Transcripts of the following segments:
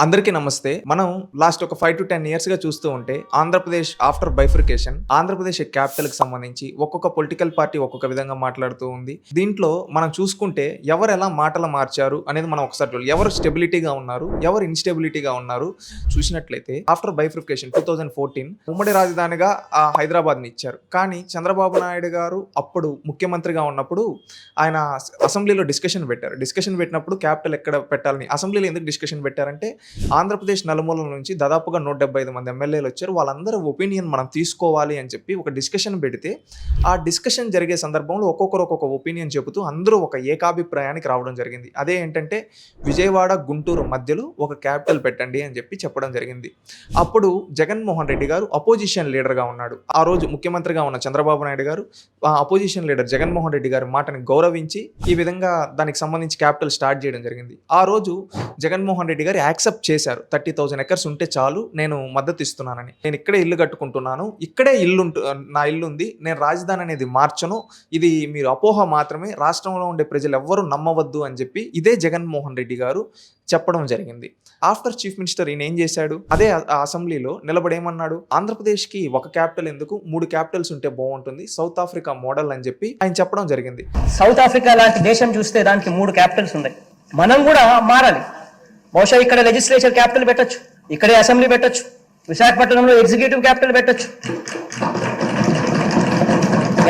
అందరికీ నమస్తే. మనం లాస్ట్ ఒక 5-10 ఇయర్స్‌గా చూస్తూ ఉంటే ఆంధ్రప్రదేశ్ ఆఫ్టర్ బైఫర్కేషన్ ఆంధ్రప్రదేశ్ క్యాపిటల్‌కి సంబంధించి ఒక్కొక్క పొలిటికల్ పార్టీ ఒక్కొక్క విధంగా మాట్లాడుతూ ఉంది. దీంట్లో మనం చూసుకుంటే ఎవరెలా మాటలు మార్చారు అనేది మనం ఒకసారి చూడాలి. ఎవరు స్టెబిలిటీగా ఉన్నారు, ఎవరు ఇన్‌స్టెబిలిటీగా ఉన్నారు చూసినట్లయితే ఆఫ్టర్ బైఫర్కేషన్ 2014 ఉమ్మడి రాజధానిగా హైదరాబాద్‌ని ఇచ్చారు. కానీ చంద్రబాబు నాయుడు గారు అప్పుడు ముఖ్యమంత్రిగా ఉన్నప్పుడు ఆయన అసెంబ్లీలో డిస్కషన్ పెట్టారు. డిస్కషన్ పెట్టినప్పుడు క్యాపిటల్ ఎక్కడ పెట్టాలని అసెంబ్లీలో ఎందుకు డిస్కషన్ పెట్టారంటే ఆంధ్రప్రదేశ్ నలుమూలల నుంచి దాదాపుగా 175 మంది ఎమ్మెల్యేలు వచ్చారు. వాళ్ళందరూ ఒపీనియన్ మనం తీసుకోవాలి అని చెప్పి ఒక డిస్కషన్ పెడితే ఆ డిస్కషన్ జరిగే సందర్భంలో ఒక్కొక్కరు ఒక్కొక్క ఒపీనియన్ చెబుతూ అందరూ ఒక ఏకాభిప్రాయానికి రావడం జరిగింది. అదే ఏంటంటే విజయవాడ గుంటూరు మధ్యలో ఒక క్యాపిటల్ పెట్టండి అని చెప్పి చెప్పడం జరిగింది. అప్పుడు జగన్మోహన్ రెడ్డి గారు అపోజిషన్ లీడర్గా ఉన్నాడు. ఆ రోజు ముఖ్యమంత్రిగా ఉన్న చంద్రబాబు నాయుడు గారు అపోజిషన్ లీడర్ జగన్మోహన్ రెడ్డి గారి మాటని గౌరవించి ఈ విధంగా దానికి సంబంధించి క్యాపిటల్ స్టార్ట్ చేయడం జరిగింది. ఆ రోజు జగన్మోహన్ రెడ్డి గారు యాక్సెప్ట్ చేశారు. 30,000 ఎకర్స్ ఉంటే చాలు, నేను మద్దతు ఇస్తున్నానని. నేను ఇక్కడే ఇల్లు కట్టుకుంటున్నాను, ఇక్కడే నా ఇల్లు ఉంది, నేను రాజధాని అనేది మార్చను, ఇది మీరు అపోహ మాత్రమే, రాష్ట్రంలో ఉండే ప్రజలు ఎవ్వరూ నమ్మవద్దు అని చెప్పి ఇదే జగన్మోహన్ రెడ్డి గారు చెప్పడం జరిగింది. ఆఫ్టర్ చీఫ్ మినిస్టర్ ఈయన ఏం చేశాడు, అదే అసెంబ్లీలో నిలబడి ఏమన్నాడు, ఆంధ్రప్రదేశ్కి ఒక క్యాపిటల్ ఎందుకు, 3 క్యాపిటల్స్ ఉంటే బాగుంటుంది, సౌత్ ఆఫ్రికా మోడల్ అని చెప్పి ఆయన చెప్పడం జరిగింది. సౌత్ ఆఫ్రికా లాంటి దేశం చూస్తే దానికి 3 క్యాపిటల్స్ ఉన్నాయి. మనం కూడా మారాలి. బహుశా ఇక్కడ లెజిస్లేచర్ క్యాపిటల్ పెట్టొచ్చు, ఇక్కడే అసెంబ్లీ పెట్టొచ్చు, విశాఖపట్నంలో ఎగ్జిక్యూటివ్ క్యాపిటల్ పెట్టొచ్చు,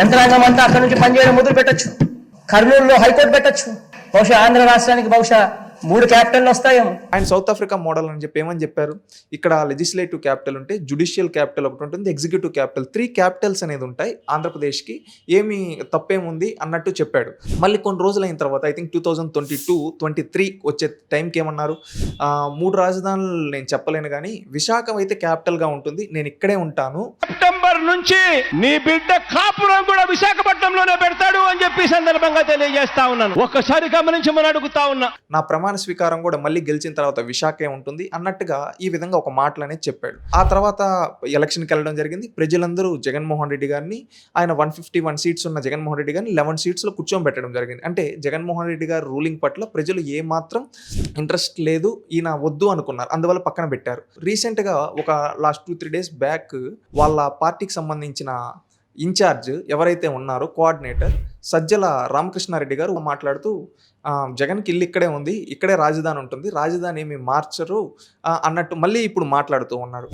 యంత్రాంగం అంతా అక్కడ నుంచి పనిచేయడం మొదలు పెట్టొచ్చు, కర్నూలులో హైకోర్టు పెట్టొచ్చు. బహుశా ఆంధ్ర రాష్ట్రానికి 3 క్యాపిటల్ వస్తాయేమో. ఆయన సౌత్ ఆఫ్రికా మోడల్ అని చెప్పి ఏమని చెప్పారు, ఇక్కడ లెజిస్లేటివ్ క్యాపిటల్ ఉంటే జుడిషియల్ క్యాపిటల్ ఒకటి ఉంటుంది, ఎగ్జిక్యూటివ్ క్యాపిటల్, 3 క్యాపిటల్స్ అనేది ఉంటాయి ఆంధ్రప్రదేశ్కి, ఏమి తప్పేముంది అన్నట్టు చెప్పాడు. మళ్ళీ కొన్ని రోజులు అయిన తర్వాత ఐ థింక్ 2022-23 వచ్చే టైంకి ఏమన్నారు, 3 రాజధానులు నేను చెప్పలేను కానీ విశాఖ అయితే క్యాపిటల్గా ఉంటుంది, నేను ఇక్కడే ఉంటాను, సెప్టెంబర్ నుంచి నీ బిడ్డ కాపురం కూడా విశాఖపట్నంలోనే పెడతాడు అని చెప్పి సందర్భంగా తెలియజేస్తా ఉన్నాను. ఒక్కసారి గమనించమని అడుగుతా ఉన్నా. నా ప్రమాణ స్వీకారం కూడా మళ్ళీ గెలిచిన తర్వాత విశాఖే ఉంటుంది అన్నట్టుగా ఈ విధంగా ఒక మాటలు అనేది చెప్పాడు. ఆ తర్వాత ఎలక్షన్కి వెళ్ళడం జరిగింది. ప్రజలందరూ జగన్మోహన్ రెడ్డి గారిని, ఆయన 151 సీట్స్ ఉన్న జగన్మోహన్ రెడ్డి గారిని 11 సీట్స్లో కూర్చోబెట్టడం జరిగింది. అంటే జగన్మోహన్ రెడ్డి గారు రూలింగ్ పట్ల ప్రజలు ఏమాత్రం ఇంట్రెస్ట్ లేదు, ఈయన వద్దు అనుకున్నారు, అందువల్ల పక్కన పెట్టారు. రీసెంట్గా ఒక లాస్ట్ 2-3 డేస్ బ్యాక్ వాళ్ళ పార్టీకి సంబంధించిన ఇన్ఛార్జ్ ఎవరైతే ఉన్నారో కోఆర్డినేటర్ సజ్జల రామకృష్ణారెడ్డి గారు మాట్లాడుతూ జగన్కి ఇల్లు ఇక్కడే ఉంది, ఇక్కడే రాజధాని ఉంటుంది, రాజధాని ఏమి మార్చరు అన్నట్టు మళ్ళీ ఇప్పుడు మాట్లాడుతూ ఉన్నారు.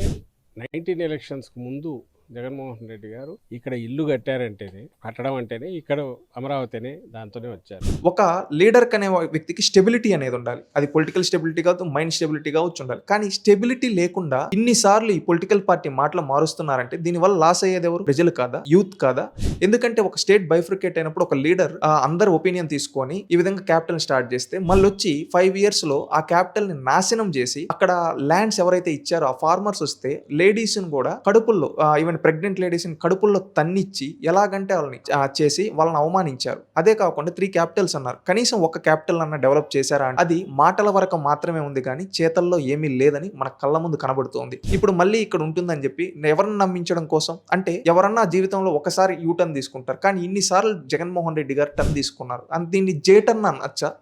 19 ఎలక్షన్స్కి ముందు జగన్మోహన్ రెడ్డి గారు ఇక్కడ ఇల్లు కట్టడం అంటేనే ఇక్కడ అమరావతినే దాంతోనే వచ్చారు. ఒక లీడర్ అనే వ్యక్తికి స్టెబిలిటీ అనేది ఉండాలి. అది పొలిటికల్ స్టెబిలిటీ కావచ్చు, మైండ్ స్టెబిలిటీ కావచ్చు ఉండాలి. కానీ స్టెబిలిటీ లేకుండా ఇన్నిసార్లు ఈ పొలిటికల్ పార్టీ మాటలు మారుస్తున్నారంటే దీనివల్ల లాస్ అయ్యేది ఎవరు, ప్రజలు కాదా, యూత్ కాదా? ఎందుకంటే ఒక స్టేట్ బైఫ్రికేట్ అయినప్పుడు ఒక లీడర్ అందరు ఒపీనియన్ తీసుకొని ఈ విధంగా క్యాపిటల్ స్టార్ట్ చేస్తే మళ్ళీ వచ్చి 5 years లో ఆ క్యాపిటల్ ని నాశనం చేసి అక్కడ ల్యాండ్స్ ఎవరైతే ఇచ్చారో ఆ ఫార్మర్స్ వస్తే లేడీస్ కూడా కడుపుల్లో, ఈవెన్ ప్రెగ్నెంట్ లేడీస్ని కడుపుల్లో తన్నిచ్చి ఎలాగంటే వాళ్ళని చేసి వాళ్ళని అవమానించారు. అదే కాకుండా 3 క్యాపిటల్స్ అన్నారు, కనీసం ఒక క్యాపిటల్ అన్న డెవలప్ చేశారా? అది మాటల వరకు మాత్రమే ఉంది కానీ చేతల్లో ఏమీ లేదని మన కళ్ళ ముందు కనబడుతోంది. ఇప్పుడు మళ్ళీ ఇక్కడ ఉంటుందని చెప్పి ఎవరిని నమ్మించడం కోసం, అంటే ఎవరన్నా జీవితంలో ఒకసారి యూటర్న్ తీసుకుంటారు, కానీ ఇన్నిసార్లు జగన్మోహన్ రెడ్డి గారు టర్న్ తీసుకున్నారు. దీన్ని జేటర్న్ అనొచ్చా?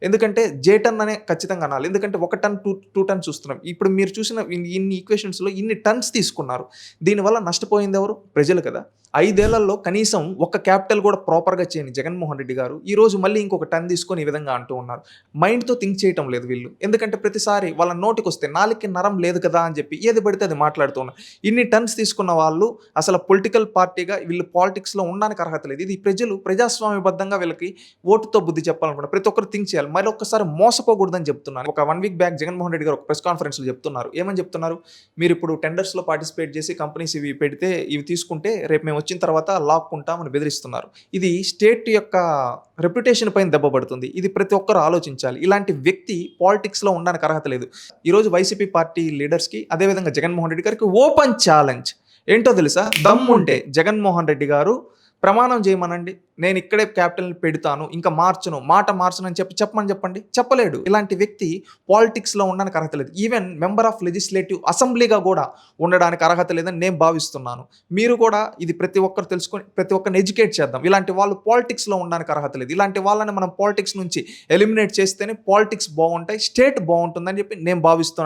ఎందుకంటే జేటన్ అనే ఖచ్చితంగా అనాలి. ఎందుకంటే 1 టన్ 2 టన్స్ చూస్తున్నాం. ఇప్పుడు మీరు చూసిన ఇన్ని ఈక్వేషన్స్లో ఇన్ని టన్స్ తీసుకున్నారు, దీనివల్ల నష్టపోయింది ఎవరు? ప్రజలు కదా. 5 ఏళ్లలో కనీసం ఒక క్యాపిటల్ కూడా ప్రాపర్గా చేయని జగన్మోహన్ రెడ్డి గారు ఈరోజు మళ్ళీ ఇంకొక టన్ తీసుకొని ఈ విధంగా అంటూ ఉన్నారు. మైండ్తో థింక్ చేయటం లేదు వీళ్ళు. ఎందుకంటే ప్రతిసారి వాళ్ళ నోటికి వస్తే నాలుగుకి నరం లేదు కదా అని చెప్పి ఏది పడితే అది మాట్లాడుతూ ఉన్నారు. ఇన్ని టన్స్ తీసుకున్న వాళ్ళు అసలు పొలిటికల్ పార్టీగా వీళ్ళు పాలిటిక్స్లో ఉండడానికి అర్హత లేదు. ఇది ప్రజలు ప్రజాస్వామ్యబద్ధంగా వీళ్ళకి ఓటుతో బుద్ధి చెప్పాలనుకుంటారు. ప్రతి ఒక్కరు థింక్ చేయాలి. మరి ఒక్కసారి మోసపోకూడదని చెప్తున్నాను. ఒక 1 week బ్యాక్ జగన్మోహన్ రెడ్డి గారు ఒక ప్రెస్ కాన్ఫరెన్స్లో చెప్తున్నారు. ఏమని చెప్తున్నారు, మీరు ఇప్పుడు టెండర్స్లో పార్టిసిపేట్ చేసి కంపెనీస్ ఇవి పెడితే ఇవి తీసుకుంటే రేపు మేము వచ్చిన తర్వాత లాక్కుంటామని బెదిరిస్తున్నారు. ఇది స్టేట్ యొక్క రెప్యుటేషన్ పైన దెబ్బ పడుతుంది. ఇది ప్రతి ఒక్కరు ఆలోచించాలి. ఇలాంటి వ్యక్తి పాలిటిక్స్లో ఉండడానికి అర్హత లేదు. ఈరోజు వైసీపీ పార్టీ లీడర్స్కి, అదేవిధంగా జగన్మోహన్ రెడ్డి గారికి ఓపెన్ ఛాలెంజ్ ఏంటో తెలుసా? దమ్ముంటే జగన్మోహన్ రెడ్డి గారు ప్రమాణం చేయమనండి, నేను ఇక్కడే క్యాపిటల్ని పెడతాను, ఇంకా మాట మార్చను అని చెప్పమని చెప్పండి. చెప్పలేడు. ఇలాంటి వ్యక్తి పాలిటిక్స్లో ఉండడానికి అర్హత లేదు. ఈవెన్ మెంబర్ ఆఫ్ లెజిస్లేటివ్ అసెంబ్లీగా కూడా ఉండడానికి అర్హత లేదని నేను భావిస్తున్నాను. మీరు కూడా ఇది ప్రతి ఒక్కరు తెలుసుకొని ప్రతి ఒక్కరిని ఎడ్యుకేట్ చేద్దాం. ఇలాంటి వాళ్ళు పాలిటిక్స్లో ఉండడానికి అర్హత లేదు. ఇలాంటి వాళ్ళని మనం పాలిటిక్స్ నుంచి ఎలిమినేట్ చేస్తేనే పాలిటిక్స్ బాగుంటాయి, స్టేట్ బాగుంటుందని చెప్పి నేను భావిస్తున్నాను.